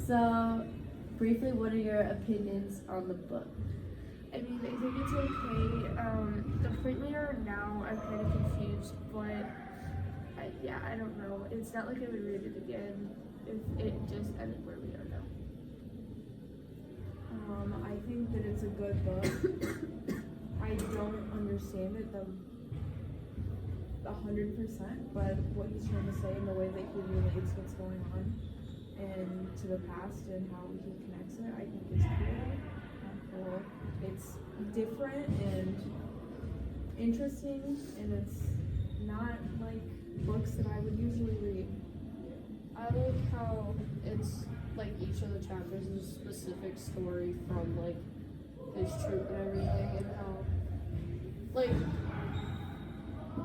So briefly, what are your opinions on the book? I mean, I think it's okay. The point we are now, I'm kind of confused, but I don't know. It's not like I would read it again if it just ended where we are now. I think that it's a good book. I don't understand it the 100%, but what he's trying to say and the way that he relates what's going on and to the past and how he connects it, I think is cool. It's different and interesting, and it's not like books that I would usually read. I like how it's like each of the chapters is a specific story from like his troop and everything, and how like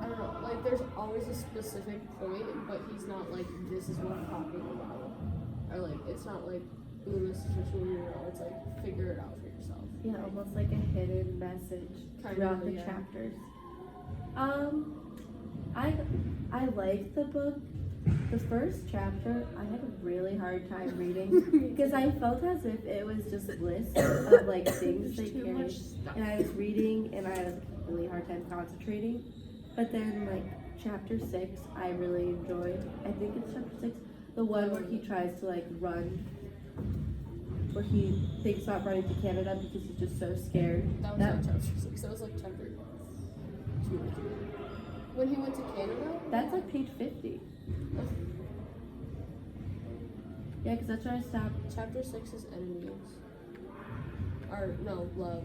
I don't know, like there's always a specific point, but he's not like this is what I'm talking about, or like it's not like ooh this is what you know. It's like figure it out for yourself. Yeah, almost like a hidden message throughout the chapters. I liked the book. The first chapter, I had a really hard time reading because I felt as if it was just lists of like things they carried, and I was reading and I had a really hard time concentrating. But then like chapter 6, I really enjoyed. I think it's chapter 6, the one where he tries to like run, where he thinks about running to Canada because he's just so scared. That was like chapter 6. That was like chapter 2 or 3. When he went to Canada? That's like page 50. Yeah, because that's where I stopped. Chapter 6 is enemies. Or no, love.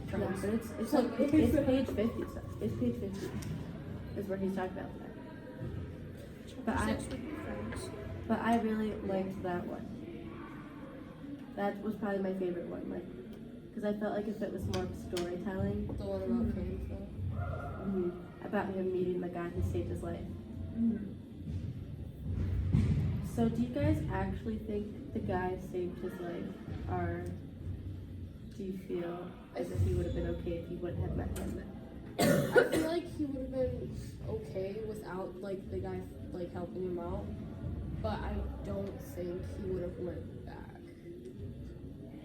Yeah, Friends. but it's like it's page 50. So it's page 50 is where he's talking about that. But I really liked that one. That was probably my favorite one, like, because I felt like if it was more storytelling. The one about Canada. About him meeting the guy who saved his life. Mm-hmm. So do you guys actually think the guy saved his life, or do you feel as if he would have been okay if you wouldn't have met him? I feel like he would have been okay without like the guy like helping him out, but I don't think he would have went back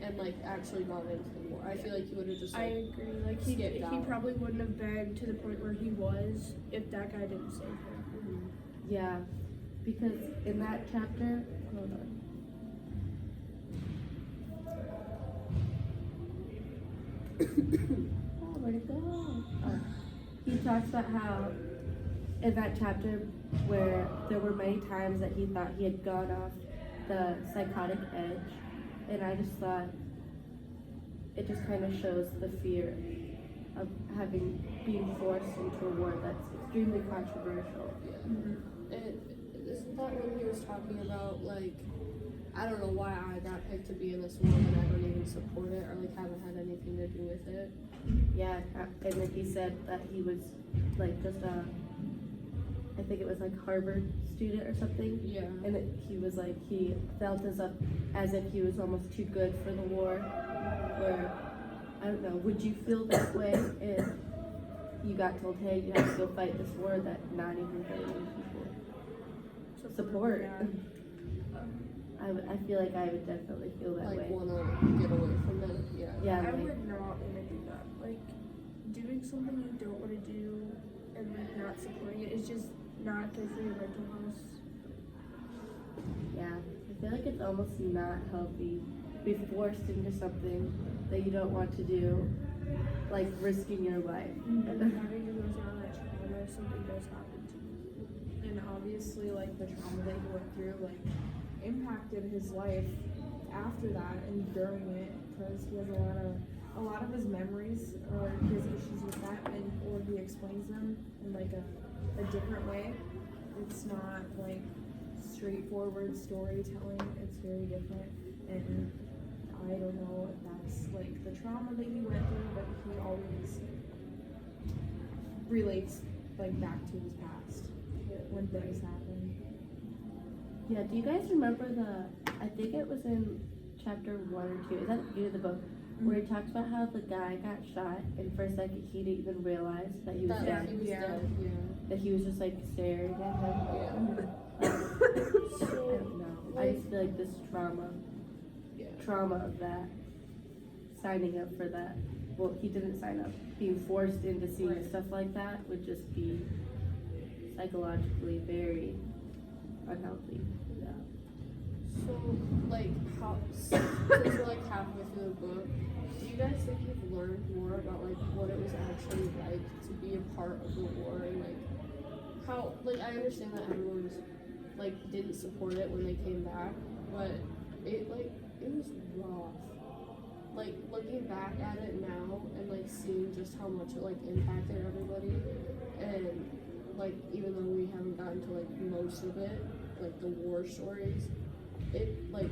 and like actually gone into the war. I feel like he would have just I like agree. Like he probably wouldn't have been to the point where he was if that guy didn't save him. Yeah, because in that chapter, hold on. Oh, where'd it go? Oh. He talks about how in that chapter where there were many times that he thought he had gone off the psychotic edge, and I just thought it just kind of shows the fear of being forced into a war that's extremely controversial. Yeah. And isn't that when he was talking about like I don't know why I got picked to be in this war and I don't even support it or like haven't had anything to do with it. Yeah, and then he said that he was like just I think it was like Harvard student or something. Yeah. And he was like, he felt as if he was almost too good for the war. Where, I don't know, would you feel that way if you got told, hey, you have to go fight this war that not even very many people support? I feel like I would definitely feel that Like way. wanna get away from it. Yeah. Yeah, I like, would not want to do that. Like doing something you don't want to do and like not supporting it is just not good for your mental health. yeah, I feel like it's almost not healthy to be forced into something that you don't want to do, like risking your life. And then having to go through all that trauma if something does happen to you. And obviously, like, the trauma that he went through, like, impacted his life after that and during it, because he has a lot of his memories, or he has issues with that, or he explains them in, like, a different way. It's not, like, straightforward storytelling. It's very different, and I don't know if that's, like, the trauma that he went through, but he always relates, like, back to his past when things happen. Yeah, do you guys remember I think it was in chapter 1 or 2, is that the beginning of the book, where he talks about how the guy got shot and for a second he didn't even realize that he was dead. He was dead. Yeah. That he was just like staring at him. Yeah. I So, don't know. I just feel like this yeah. trauma of that, signing up for that. Well, he didn't sign up. Being forced into seeing Right. stuff like that would just be psychologically very unhealthy. Yeah. So, like, since we're like halfway through the book, do you guys think you've learned more about like what it was actually like to be a part of the war and like how? Like, I understand that everyone was like didn't support it when they came back, but it was rough. Like looking back at it now and like seeing just how much it like impacted everybody, and like even though we haven't gotten to like most of it, like the war stories, it like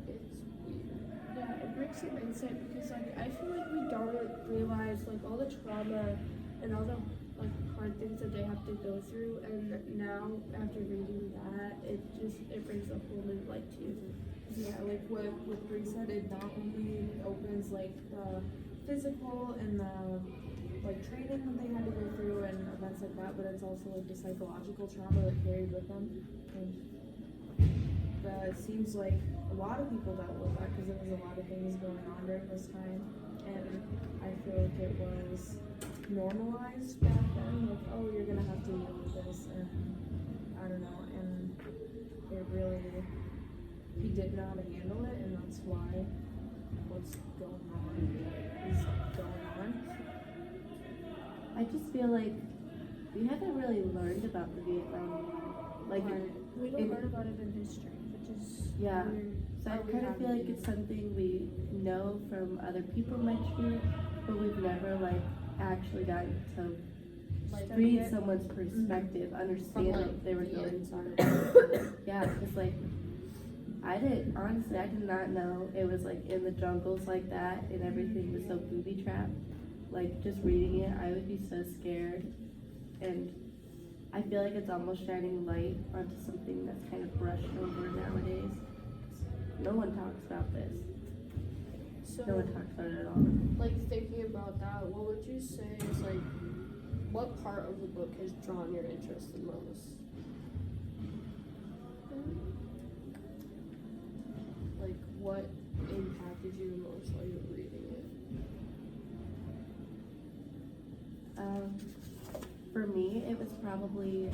it's weird. Yeah, it brings some insight because like I feel like we don't realize like all the trauma and all the like hard things that they have to go through, and now after reading that, it brings a whole new light to you. Yeah, like what Bree said, it not only opens like the physical and the like training that they had to go through and events like that, but it's also like the psychological trauma that carried with them. And that seems like a lot of people dealt with that because there was a lot of things going on during this time, and I feel like it was normalized back then. Like, oh, you're gonna have to deal with this, and I don't know, and it really. He didn't know how to handle it, and that's why what's going on is going on. I just feel like we haven't really learned about the Vietnam War. Like, We don't it- learn about it in history, which is Yeah. weird. so I Oh, we kind of feel haven't like it's something we know from other people mentioning it, but we've never like actually gotten to Like Study read it. someone's perspective, from understand like what they were the going inside. through. Yeah, because like I did not know it was like in the jungles like that and everything was so booby trapped. Like just reading it, I would be so scared, and I feel like it's almost shining light onto something that's kind of brushed over nowadays. No one talks about this. So No one talks about it at all. like thinking about that, what would you say is like what part of the book has drawn your interest the most? Like what impacted you the most while you were reading it? For me, it was probably,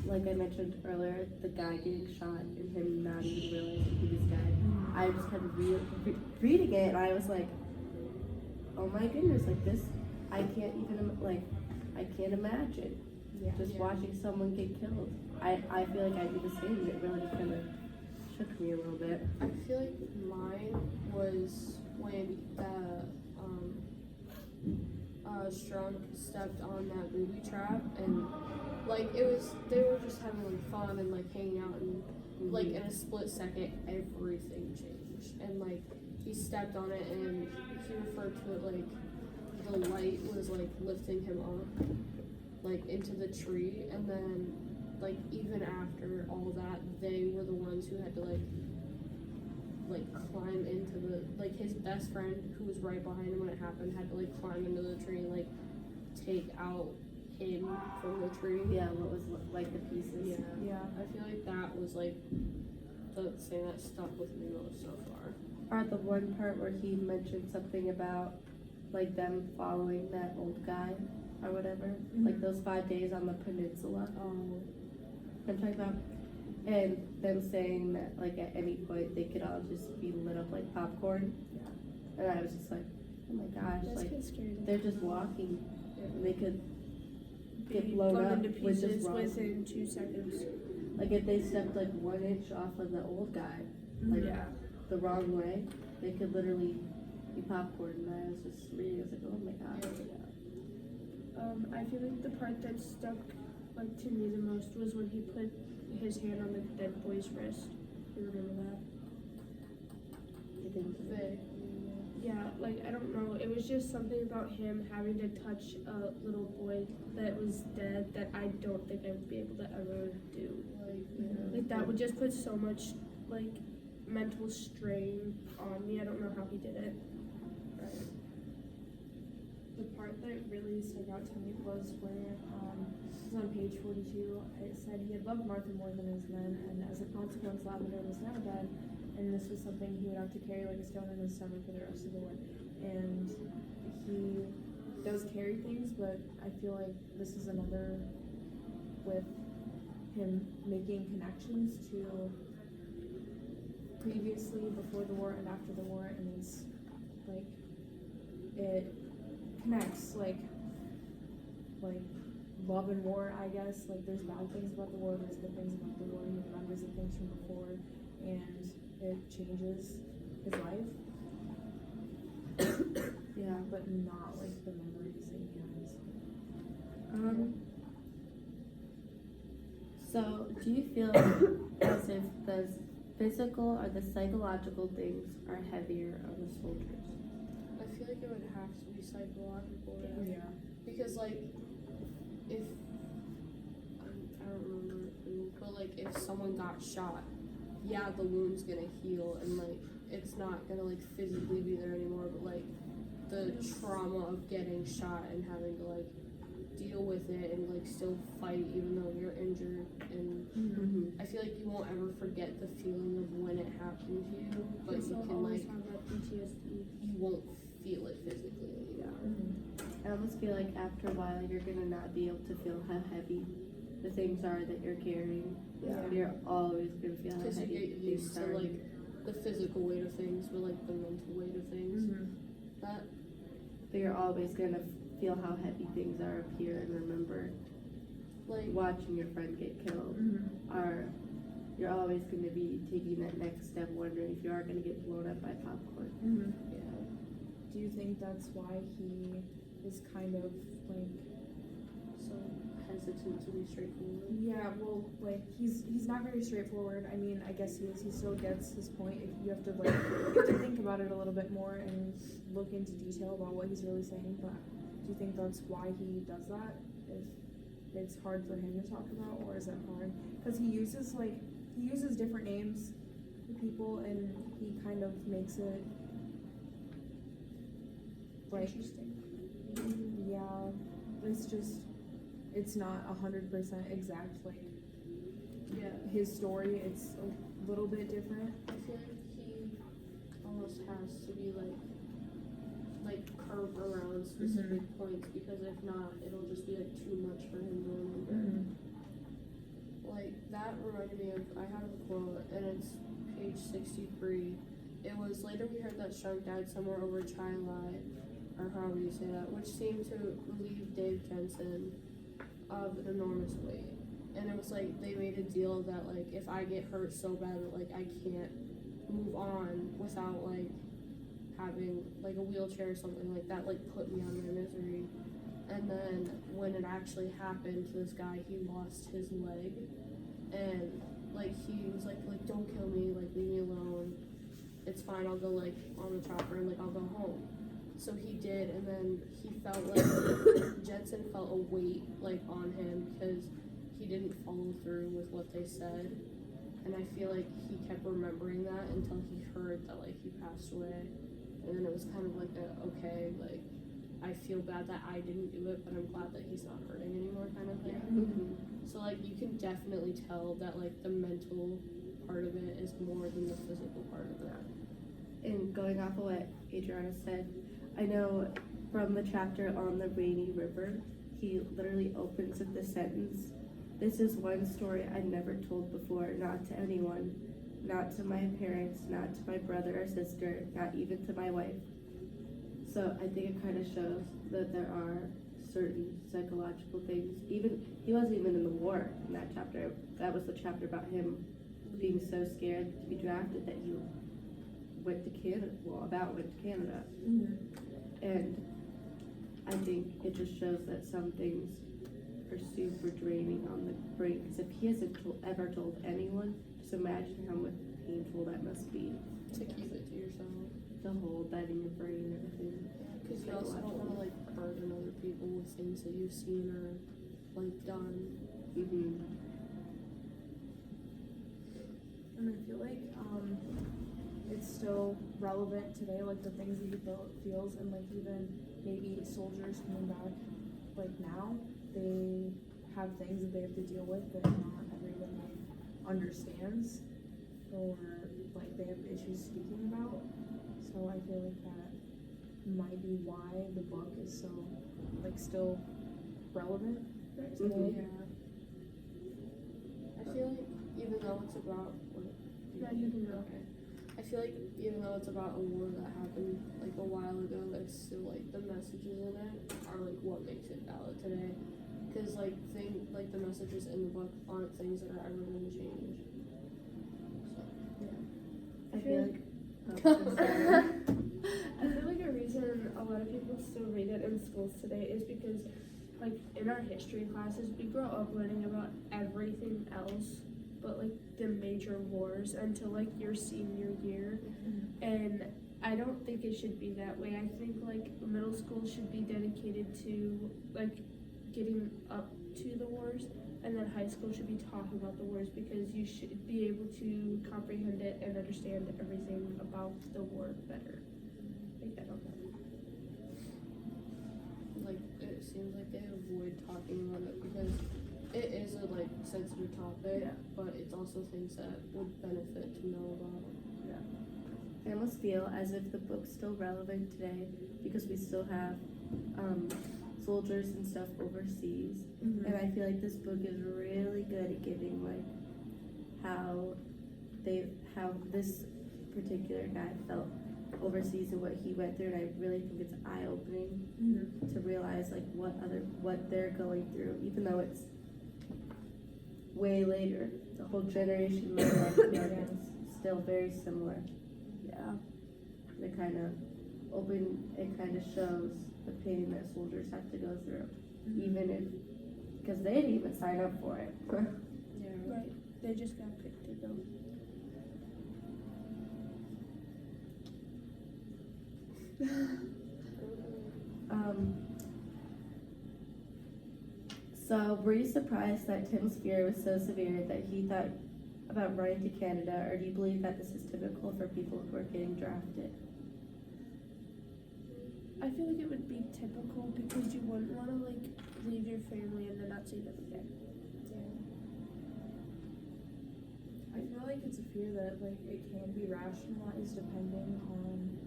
like I mentioned earlier, the guy getting shot and him not even realizing he was dead. I just kept reading it, and I was like, oh my goodness, like this, I can't even, I can't imagine just Yeah. watching someone get killed. I feel like I do the same. It really just kind of shook me a little bit. I feel like mine was when Strunk stepped on that booby trap, and like they were just having like fun and like hanging out, and like in a split second everything changed, and like he stepped on it and he referred to it like the light was like lifting him up like into the tree, and then like even after all that they were the ones who had to like climb into the like his best friend who was right behind him when it happened had to like climb into the tree and like take out him from the tree. Yeah, what was like the pieces. Yeah. I feel like that was like the thing that stuck with me most so far. Or the one part where he mentioned something about like them following that old guy or whatever, like those 5 days on the peninsula. I'm talking about, and them saying that like at any point they could all just be lit up like popcorn, and I was just like, oh my gosh, That's like kind of scary. they're just walking, and they could get Be blown up into with pieces just wrong. within 2 seconds. Like if they stepped like 1 inch off of the old guy, like Yeah. the wrong way, they could literally be popcorn. And I was just reading, I was like, oh my gosh. I feel like the part that stuck like to me the most was when he put his hand on the dead boy's wrist. You remember that? I think Vague. Yeah, like I don't know. It was just something about him having to touch a little boy that was dead that I don't think I would be able to ever do. Like that would just put so much like mental strain on me. I don't know how he did it. the part that really stuck out to me was where it was on page 42. It said he had loved Martha more than his men, and as a consequence, Lavender was now dead, and this was something he would have to carry like a stone in his stomach for the rest of the war. And he does carry things, but I feel like this is another with him making connections to previously, before the war, and after the war, and it's like it connects like love and war, I guess. Like there's bad things about the war, there's good things about the war. He remembers the things from before, and it changes his life. Yeah. But not like the memories that he has. So, do you feel as if the physical or the psychological things are heavier on the soldiers? I feel like it would have to be psychological. Yeah. Because like, if I don't remember who, but like if someone got shot, yeah, the wound's gonna heal and like it's not gonna like physically be there anymore, but like the trauma of getting shot and having to like deal with it and like still fight even though you're injured, and Mm-hmm. I feel like you won't ever forget the feeling of when it happened to you, but you can like have that PTSD. you won't feel it physically. Yeah. I almost feel like after a while you're gonna not be able to feel how heavy the things are that you're carrying. Yeah. You're always gonna feel how Because you heavy get things used to are. like the physical weight of things, but like the mental weight of things. That But you're always gonna feel how heavy things are up here and remember like watching your friend get killed. Or you're always gonna be taking that next step, wondering if you are gonna get blown up by popcorn. yeah. Do you think that's why he is kind of like? So hesitant to be straightforward. Yeah, well, like he's not very straightforward. I mean, I guess he is. He still gets his point. If you have to like you have to think about it a little bit more and look into detail about what he's really saying. But do you think that's why he does that? If it's hard for him to talk about, or is it hard? Because he uses different names for people, and he kind of makes it like Interesting. yeah, it's not 100% exact. Like Yeah. his story, it's a little bit different. I feel like he almost has to be like curve around specific points, because if not, it'll just be like too much for him to remember. Like that reminded me of, I have a quote and it's page 63. It was, later we heard that Shunk died somewhere over Chilai, or however you say that, which seemed to relieve Dave Jensen of an enormous weight. And it was like they made a deal that like if I get hurt so bad that like I can't move on without like having like a wheelchair or something like that, like put me on my misery. And then when it actually happened to this guy, he lost his leg, and like he was like don't kill me, like leave me alone, it's fine, I'll go like on the chopper and like I'll go home. So he did, and then he felt like Jensen felt a weight like on him because he didn't follow through with what they said, and I feel like he kept remembering that until he heard that like he passed away, and then it was kind of like okay, like I feel bad that I didn't do it, but I'm glad that he's not hurting anymore, kind of thing. So like you can definitely tell that like the mental part of it is more than the physical part of it. And going off of what Adriana said, I know from the chapter on the Rainy River, he literally opens with the sentence, "This is one story I never told before, not to anyone, not to my parents, not to my brother or sister, not even to my wife." So I think it kind of shows that there are certain psychological things. Even, he wasn't even in the war in that chapter. That was the chapter about him being so scared to be drafted that he went to Canada, went to Canada. And I think it just shows that some things are super draining on the brain, because if he hasn't ever told anyone, just imagine how much painful that must be To keep it to yourself. to hold that in your brain and everything. Because you also don't want to like burden other people with things that you've seen or like done. And I feel like it's still relevant today, like the things that he feels, and like even maybe soldiers coming back, like now, they have things that they have to deal with that not everyone understands, or like they have issues speaking about. So I feel like that might be why the book is so like still relevant today. Yeah. I feel like even though it's about Yeah, you can go. okay. I feel like even though it's about a war that happened like a while ago, it's still like the messages in it are like what makes it valid today. Because like the messages in the book aren't things that are ever going to change. So I feel like. I feel like a reason a lot of people still read it in schools today is because, like, in our history classes, we grow up learning about everything else but, like, the major wars until, like, your senior year. And I don't think it should be that way. I think, like, middle school should be dedicated to, like, getting up to the wars, and then high school should be talking about the wars because you should be able to comprehend it and understand everything about the war better. Like, I don't know. like it seems like they avoid talking about it because it is a like sensitive topic, Yeah. but it's also things that would benefit to know about. I almost feel as if the book's still relevant today because we still have soldiers and stuff overseas, and I feel like this book is really good at giving like how this particular guy felt overseas and what he went through, and I really think it's eye-opening to realize like what they're going through, even though it's way later, the whole generation later. I feel like it's still very similar. Yeah. It kind of shows the pain that soldiers have to go through, even if, because they didn't even sign up for it. Yeah. Right. They just got picked to go. So were you surprised that Tim's fear was so severe that he thought about running to Canada, or do you believe that this is typical for people who are getting drafted? I feel like it would be typical because you wouldn't want to like leave your family and then not see them again. I feel like it's a fear that like it can be rationalized depending on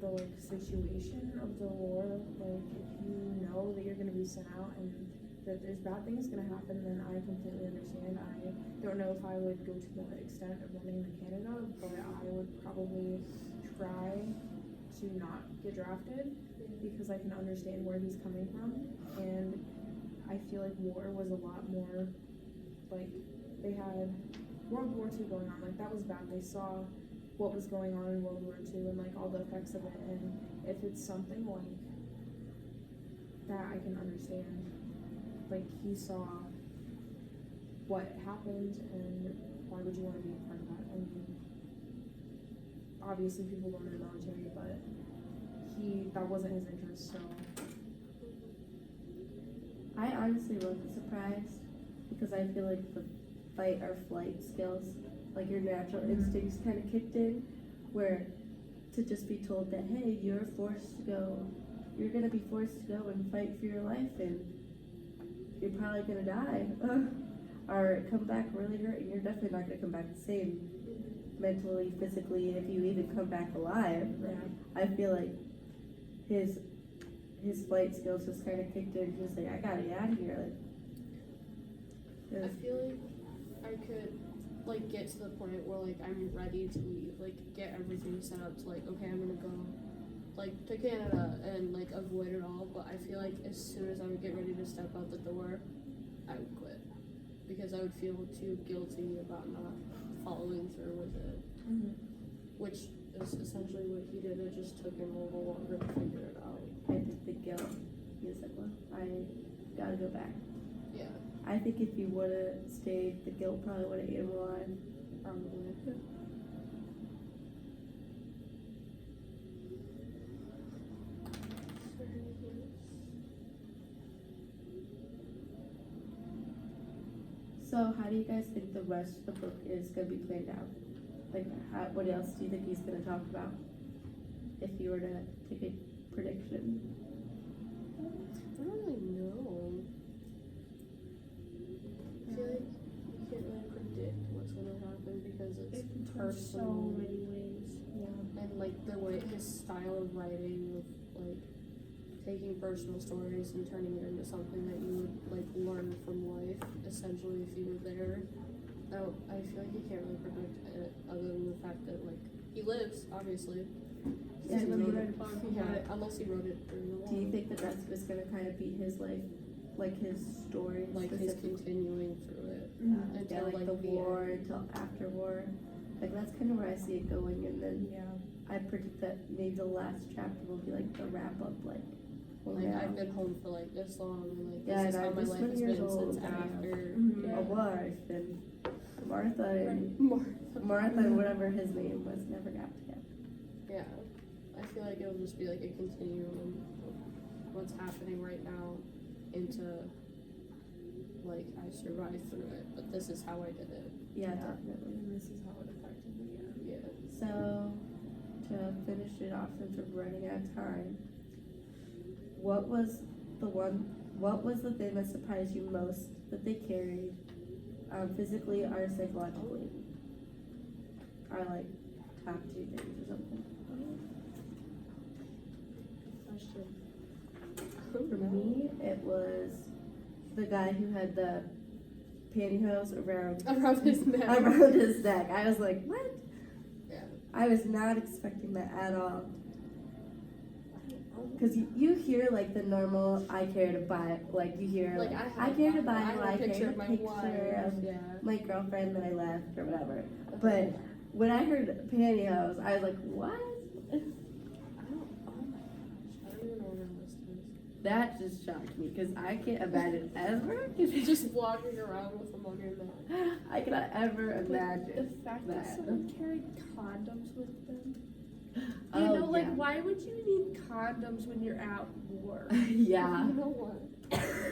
the like situation of the war. Like if you know that you're gonna be sent out and that there's bad things gonna happen, then I completely understand. I don't know if I would go to the extent of running to Canada, but I would probably try to not get drafted because I can understand where he's coming from, and I feel like war was a lot more like they had World War II going on, like that was bad. They saw what was going on in World War II and like all the effects of it, and if it's something like that, I can understand. Like he saw what happened, and why would you want to be a part of that? I mean, obviously people go in the military, but that wasn't his interest, so. I honestly wasn't surprised because I feel like the fight or flight skills, like your natural instincts kind of kicked in, where to just be told that, hey, you're gonna be forced to go and fight for your life and you're probably gonna die or come back really hurt, and you're definitely not gonna come back the same mentally, physically, if you even come back alive. I feel like his flight skills just kind of kicked in. He was like, I gotta get out of here. I feel like I could like get to the point where like I'm ready to leave, like get everything set up to like, okay, I'm gonna go like to Canada and like avoid it all, but I feel like as soon as I would get ready to step out the door, I would quit because I would feel too guilty about not following through with it, which is essentially what he did. It just took him a little longer to figure it out. I think the guilt. He was like, well, I gotta go back. Yeah, I think if he would have stayed, the guilt probably would have ate him alive. probably. So how do you guys think the rest of the book is gonna be played out? Like, what else do you think he's gonna talk about? If you were to take a prediction? I don't really know. I feel like you can't really predict what's gonna happen because It it's can turn personal. so many ways. Yeah. And like the way his style of writing, with like taking personal stories and turning it into something that you would like learn from life, essentially, if you were there. I feel like you can't really predict it other than the fact that like he lives, obviously. Yeah, He do wrote you- it. Yeah, unless he wrote it during the war. Do you think the rest of it's gonna kind of be his life, like his story, Like his specifically? continuing through it Yeah, until like the the war end. until after war. Like that's kind of where I see it going, and then Yeah. I predict that maybe the last chapter will be like the wrap up, like. Well, Like now, I've been home for like this long, and like Yeah, this is and how I'm my this life many has years been old, since and I have- after. Mhm. a wife and Martha and Martha. Martha and whatever his name was never got together. Yeah, I feel like it'll just be like a continuum of what's happening right now into like I survived through it, but this is how I did it. Yeah, Yeah. definitely. And this is how it affected me. Yeah. Yeah. So, to finish it off, since we're running out of time, what was the thing that surprised you most that they carried, physically or psychologically? Or like top two things or something? Question. For me, it was the guy who had the pantyhose around Around his neck. around his neck. I was like, what? Yeah. I was not expecting that at all. Because you hear like the normal, I care to buy, like you hear Like I care to buy, I have I a care picture to of my picture wife. of Yeah. my girlfriend that I left or whatever. But when I heard pantyhose, I was like, what? I don't. Oh my gosh! I don't even know what our list is. That just shocked me because I can't imagine ever. Just walking around with them on your neck. I cannot ever The imagine. fact that that. someone carried condoms with them. Oh, You know, like, yeah. why would you need condoms when you're at war? Yeah. You know what?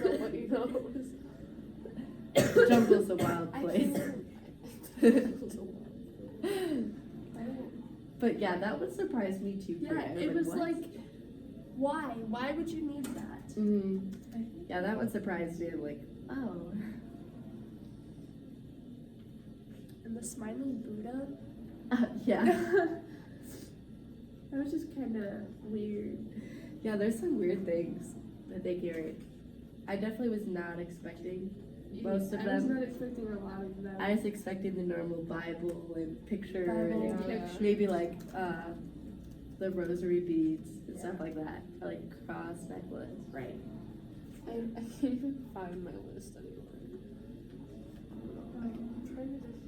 Nobody knows. The jungle's a wild I place. can't. I don't. But yeah, that would surprise me too. Yeah, it was like, why? Why would you need that? Yeah, that would surprise me. Like, oh. And the smiling Buddha? Yeah. That was just kind of weird. Yeah, there's some weird things that they carried. I definitely was not expecting most of I was them. not expecting a lot of them. I was expecting the normal Bible and picture Bible, and picture. maybe like the rosary beads and stuff Yeah. like that, or like cross necklace. Right. I can't even find my list anymore. I'm trying to just.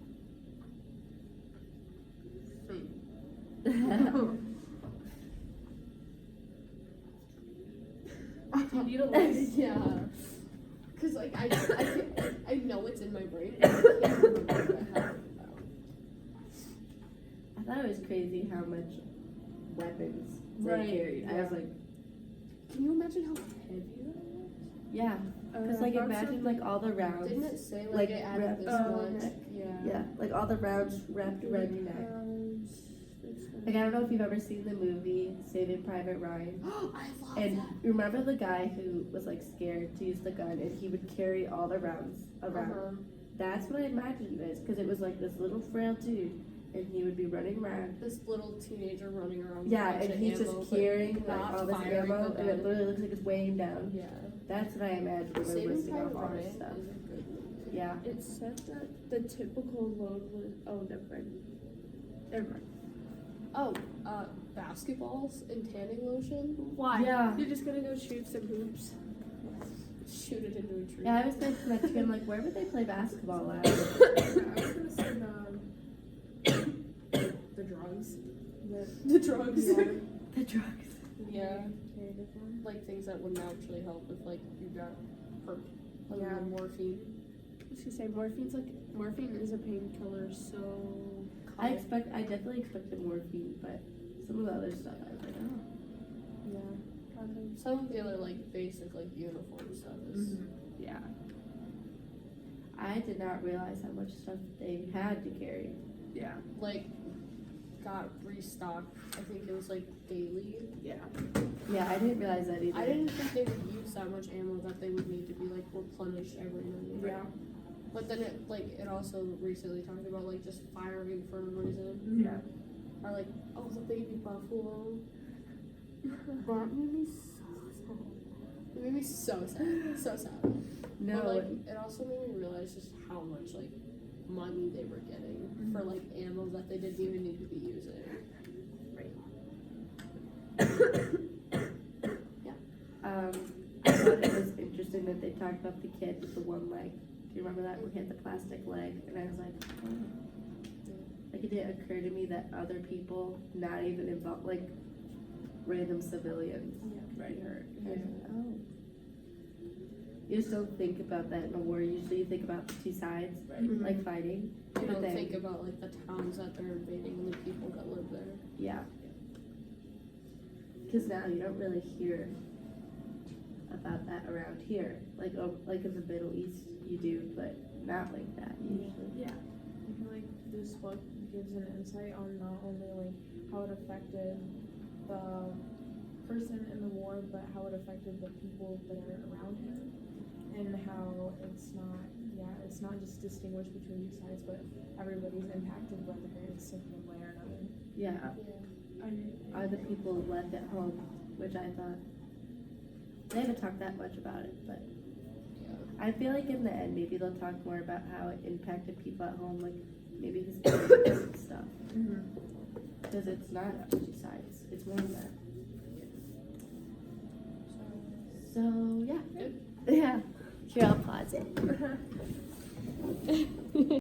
Do you need a list? Yeah. Cause like I know it's in my brain. But I can't remember what I have it down. I thought it was crazy how much weapons they Right, carried. I was yeah. like, Can you imagine how heavy that was? yeah, because like That's imagine like all the rounds. Didn't it say like, Like, it added wrapped this around one? the neck. Yeah. Yeah, like all the rounds wrapped around your neck. Like I don't know if you've ever seen the movie Saving Private Ryan. I love And that. remember the guy who was like scared to use the gun and he would carry all the rounds around. Uh-huh. That's what I imagined it is because it was like this little frail dude and he would be running around. This little teenager running around. with Yeah, a bunch and of he's ammo, just but carrying like not all this firing ammo the and it gun. literally looks like it's weighing down. Yeah. That's what I imagined when I was Saving listing Private off all Ryan this stuff. is a good movie. Yeah. It said that the typical load was. Oh, never mind. Never mind. Oh, basketballs and tanning lotion. Why? Yeah. You're just gonna go shoot some hoops. Shoot it into a tree. Yeah, I was thinking that too. I'm like, where would they play basketball at? I was gonna say The drugs. The drugs. Yeah. The drugs. Yeah. Carried it on. Like things that wouldn't actually help if like you got hurt. Other Yeah. than morphine. I was gonna say morphine is a painkiller, so. I definitely expected morphine, but some of the other stuff I was like, oh. Yeah. Some of the other like basic like uniform stuff is Yeah. I did not realize how much stuff they had to carry. Yeah. like got restocked. I think it was like daily. Yeah. Yeah, I didn't realize that either. I didn't think they would use that much ammo that they would need to be like replenished every minute. Yeah. But then it also recently talked about like just firing for no reason. Yeah. Or like, oh, the baby buffalo. That made me so sad. It made me so sad. So sad. No, But like it also made me realize just how much like money they were getting for like ammo that they didn't even need to be using. I thought it was interesting that they talked about the kid with the one leg. Do you remember that? Where he had the plastic leg, and I was like, oh. Like it didn't occur to me that other people, not even involved, like random civilians, Right. get hurt. And I was like, oh. You just don't think about that in a war. Usually, you think about the two sides, Right. like fighting. You But don't then- think about like the towns that they're invading and the people that live there. Yeah. Because now you don't really hear about that around here. Like in the Middle East, you do, but not like that usually. Yeah. I feel like this book gives an insight on not only like how it affected the person in the war, but how it affected the people that are around him, and how it's not just distinguished between two sides, but everybody's impacted whether it's in one way or another. Yeah. Yeah. Are the people left at home, which I thought they haven't talked that much about it, but I feel like in the end maybe they'll talk more about how it impacted people at home, like maybe his parents and stuff. Because it's not two sides; it's more than that. So yeah, Good. yeah. Here, I'll pause it.